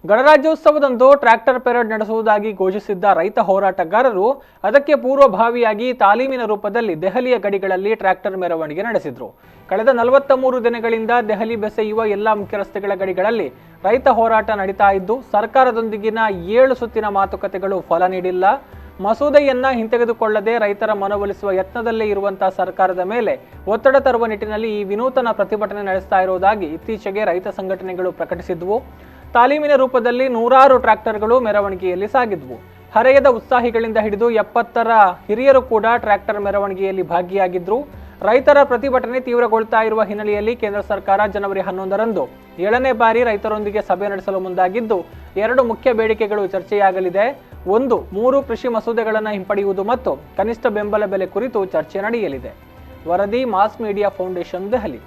ಗಣರಾಜ್ಯೋತ್ಸವದಂದು tractor parade ನಡೆಸುವುದಾಗಿ ಘೋಷಿಸಿದ್ದ ರೈತ ಹೋರಾಟಗಾರರು ಅದಕ್ಕೆ ಪೂರ್ವಭಾವಿಯಾಗಿ ತಾಲೀಮಿನ ರೂಪದಲ್ಲಿ ದೆಹಲಿಯ ಗಡಿಗಳಲ್ಲಿ ಟ್ರ್ಯಾಕ್ಟರ್ ಮೆರವಣಿಗೆ ನಡೆಸಿದರು. ಕಳೆದ 43 ದಿನಗಳಿಂದ ದೆಹಲಿ ಬೆಸೆಯುವ ಎಲ್ಲ ಮುಖ್ಯ ರಸ್ತೆಗಳ ಗಡಿಗಳಲ್ಲಿ ರೈತ ಹೋರಾಟ ನಡೀತಾ ಇದ್ದು, ಸರ್ಕಾರದೊಂದಿಗಿನ 7 ಸುತ್ತಿನ ಮಾತುಕತೆಗಳು ಫಲ ನೀಡಿಲ್ಲ. ಮಸೂದೆಯನ್ನ ಹಿಂತೆಗೆದುಕೊಳ್ಳದೆ ರೈತರ ಮನವೊಲಿಸುವ ಯತ್ನದಲ್ಲೇ ಇರುವಂತಹ ಸರ್ಕಾರದ ಮೇಲೆ ಒತ್ತಡ ತರುವ ನಿಟ್ಟಿನಲ್ಲಿ ಈ ವಿನೂತನ ಪ್ರತಿಭಟನೆ ನಡೆಸ್ತಾ ಇರುವುದಾಗಿ ಇತ್ತೀಚೆಗೆ ರೈತ ಸಂಘಟನೆಗಳು ಪ್ರಕಟಿಸಿದ್ವು. ತಾಲೀಮಿನ ರೂಪದಲ್ಲಿ 100 ಟ್ರ್ಯಾಕ್ಟರ್ಗಳು ಮೆರವಣಿಗೆಯಲ್ಲಿ ಸಾಗಿದ್ವು. ಹರೆಯದ ಉತ್ಸಾಹಿಗಳಿಂದ ಹಿಡಿದು 70ರ ಹಿರಿಯರು ಕೂಡ ಟ್ರ್ಯಾಕ್ಟರ್ ಮೆರವಣಿಗೆಯಲ್ಲಿ ಭಾಗಿಯಾಗಿದ್ರು. ರೈತರ ಪ್ರತಿಭಟನೆ ತೀವ್ರಗೊಳ್ತಾ ಇರುವ ಹಿನ್ನೆಲೆಯಲ್ಲಿ ಕೇಂದ್ರ ಸರ್ಕಾರ ಜನವರಿ 11ರಂದು 7ನೇ ಬಾರಿ ರೈತರೊಂದಿಗೆ ಸಭೆ ನಡೆಸಲು ಮುಂದಾಗಿದ್ದು, 2 ಮುಖ್ಯ ಬೇಡಿಕೆಗಳು ಚರ್ಚೆಯಾಗಲಿದೆ. 1, 3 ಕೃಷಿ ಮಸೂದೆಗಳನ್ನು ಹಿಂಪಡೆಯುವುದು ಮತ್ತು ಕನಿಷ್ಠ ಬೆಂಬಲ ಬೆಲೆ ಕುರಿತು ಚರ್ಚೆ ನಡೆಯಲಿದೆ. ವರದಿ ಮಾಸ್ ಮೀಡಿಯಾ ಫೌಂಡೇಶನ್, ದೆಹಲಿ.